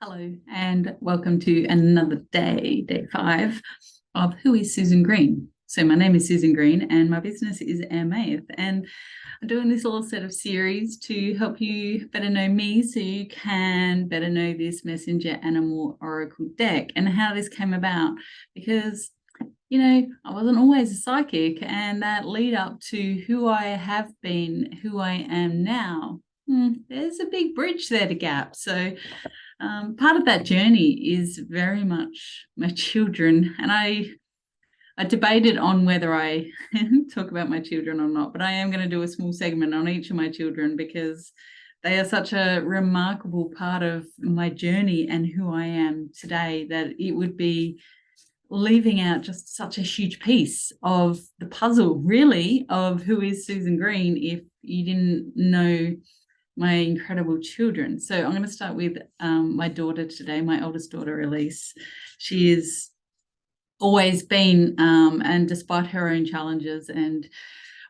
Hello, and welcome to another day 5 of Who is Susan Green. So my name is Susan Green and my business is Amath, and I'm doing this little set of series to help you better know me so you can better know this messenger animal oracle deck and how this came about. Because I wasn't always a psychic, and that lead up to who I have been, who I am now, there's a big bridge there to gap. So part of that journey is very much my children, and I debated on whether I talk about my children or not, but I am going to do a small segment on each of my children because they are such a remarkable part of my journey and who I am today that it would be leaving out just such a huge piece of the puzzle, really, of who is Susan Green if you didn't know my incredible children. So I'm going to start with my daughter today, my oldest daughter, Elise. She has always been, and despite her own challenges and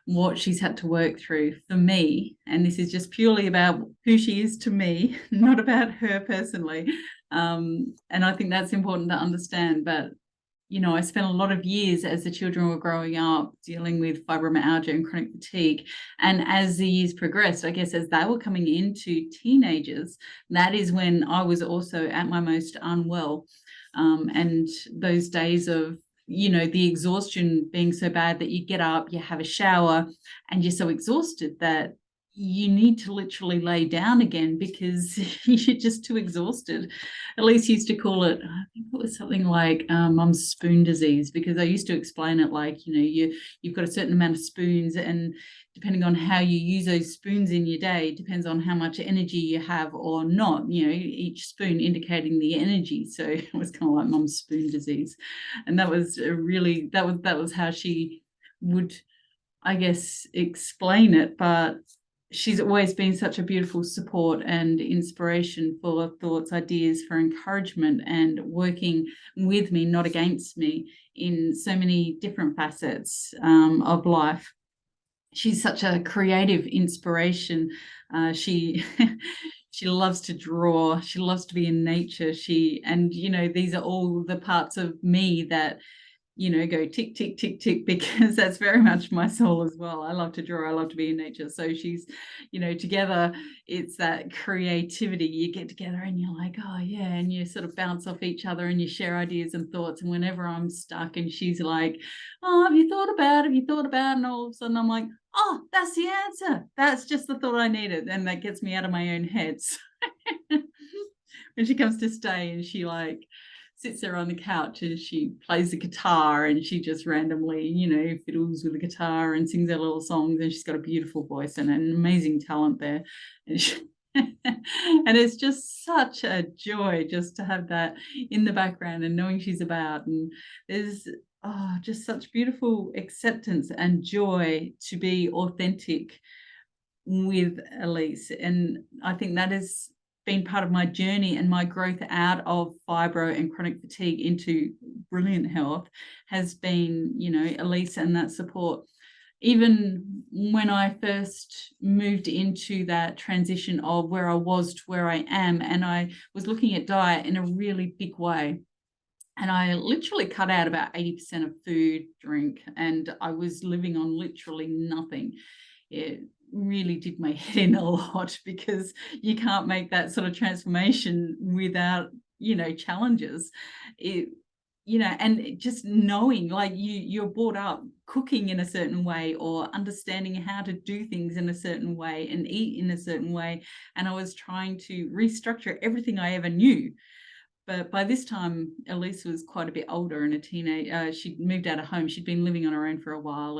what she's had to work through for me, and this is just purely about who she is to me, not about her personally. And I think that's important to understand. But I spent a lot of years as the children were growing up dealing with fibromyalgia and chronic fatigue. And as the years progressed, I guess as they were coming into teenagers, that is when I was also at my most unwell. And those days of, the exhaustion being so bad that you get up, you have a shower, and you're so exhausted that you need to literally lay down again because you're just too exhausted. Elise used to call it, I think it was something like mum's spoon disease, because I used to explain it like, you've got a certain amount of spoons, and depending on how you use those spoons in your day, depends on how much energy you have or not, each spoon indicating the energy. So it was kind of like mum's spoon disease. And that was that was how she would, I guess, explain it. But she's always been such a beautiful support and inspiration, full of thoughts, ideas, for encouragement and working with me, not against me, in so many different facets of life. She's such a creative inspiration. She she loves to draw. She loves to be in nature. These are all the parts of me that go tick, tick, tick, tick, because that's very much my soul as well. I love to draw. I love to be in nature. So she's, together, it's that creativity. You get together and you're like, oh yeah. And you sort of bounce off each other and you share ideas and thoughts. And whenever I'm stuck and she's like, oh, have you thought about? And all of a sudden I'm like, oh, that's the answer. That's just the thought I needed. And that gets me out of my own head. So when she comes to stay and she sits there on the couch and she plays the guitar and she just randomly, fiddles with the guitar and sings her little songs, and she's got a beautiful voice and an amazing talent there. And it's just such a joy just to have that in the background and knowing she's about. And there's just such beautiful acceptance and joy to be authentic with Elise. And I think that is been part of my journey, and my growth out of fibro and chronic fatigue into brilliant health has been, Elise and that support. Even when I first moved into that transition of where I was to where I am, and I was looking at diet in a really big way. And I literally cut out about 80% of food, drink, and I was living on literally nothing. It really did my head in a lot, because you can't make that sort of transformation without, challenges. And just knowing, like, you're brought up cooking in a certain way or understanding how to do things in a certain way and eat in a certain way. And I was trying to restructure everything I ever knew. But by this time, Elise was quite a bit older and a teenager. She'd moved out of home. She'd been living on her own for a while.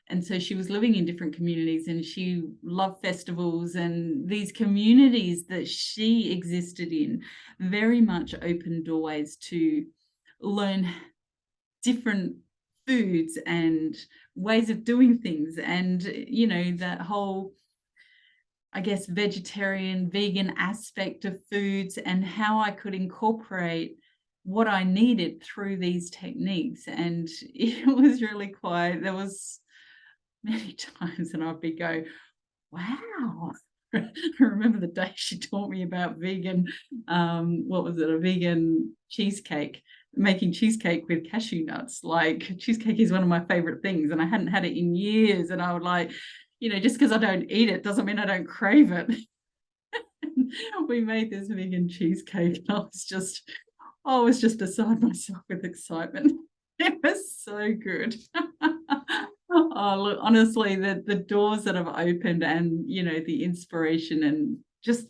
And so she was living in different communities, and she loved festivals, and these communities that she existed in very much opened doorways to learn different foods and ways of doing things. And, that whole, I guess, vegetarian, vegan aspect of foods, and how I could incorporate what I needed through these techniques. And it was really there was many times and I'd be go, wow, I remember the day she taught me about vegan, what was it, a vegan cheesecake, making cheesecake with cashew nuts. Like, cheesecake is one of my favorite things, and I hadn't had it in years, and I would like, just because I don't eat it doesn't mean I don't crave it. We made this vegan cheesecake, and I was just beside myself with excitement. It was so good. Oh, look, honestly, the doors that have opened, and the inspiration, and just,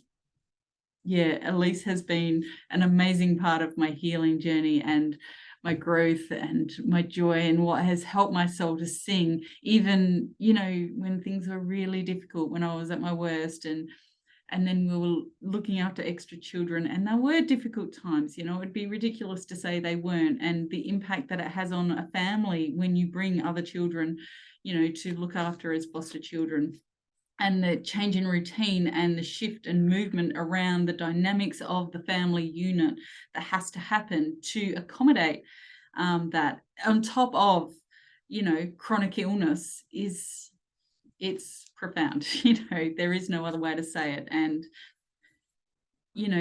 yeah, Elise has been an amazing part of my healing journey and my growth and my joy, and what has helped my soul to sing, even when things were really difficult, when I was at my worst, and then we were looking after extra children, and there were difficult times. It'd be ridiculous to say they weren't, and the impact that it has on a family when you bring other children to look after as foster children, and the change in routine and the shift and movement around the dynamics of the family unit that has to happen to accommodate that, on top of chronic illness, it's profound. There is no other way to say it. And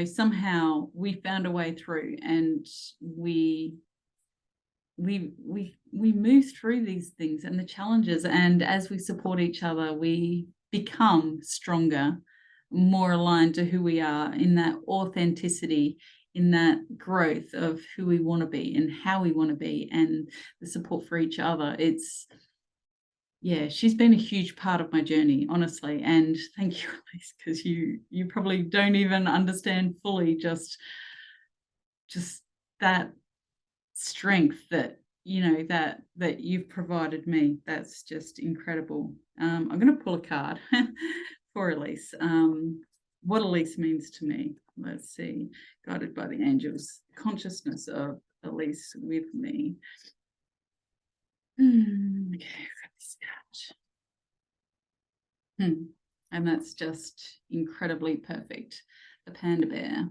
somehow we found a way through, and we move through these things and the challenges, and as we support each other, we become stronger, more aligned to who we are, in that authenticity, in that growth of who we want to be and how we want to be, and the support for each other. Yeah, she's been a huge part of my journey, honestly. And thank you, Elise, because you probably don't even understand fully just that strength that that you've provided me. That's just incredible. I'm going to pull a card for Elise. What Elise means to me. Let's see. Guided by the angels. Consciousness of Elise with me. Okay, this card. And that's just incredibly perfect. The panda bear.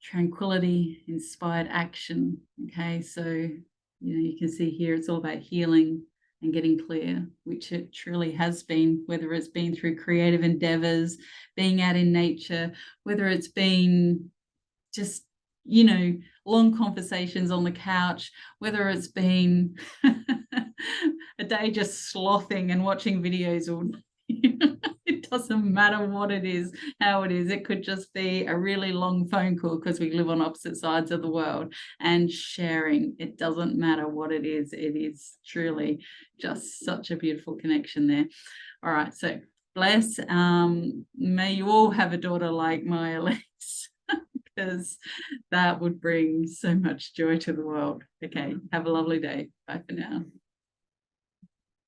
Tranquility, inspired action. Okay, so you can see here it's all about healing and getting clear, which it truly has been, whether it's been through creative endeavors, being out in nature, whether it's been just long conversations on the couch, whether it's been a day just slothing and watching videos, or it doesn't matter what it is, how it is. It could just be a really long phone call because we live on opposite sides of the world, and sharing. It doesn't matter what it is. It is truly just such a beautiful connection there. All right, so bless. May you all have a daughter like my Elise, because that would bring so much joy to the world. Okay, have a lovely day. Bye for now.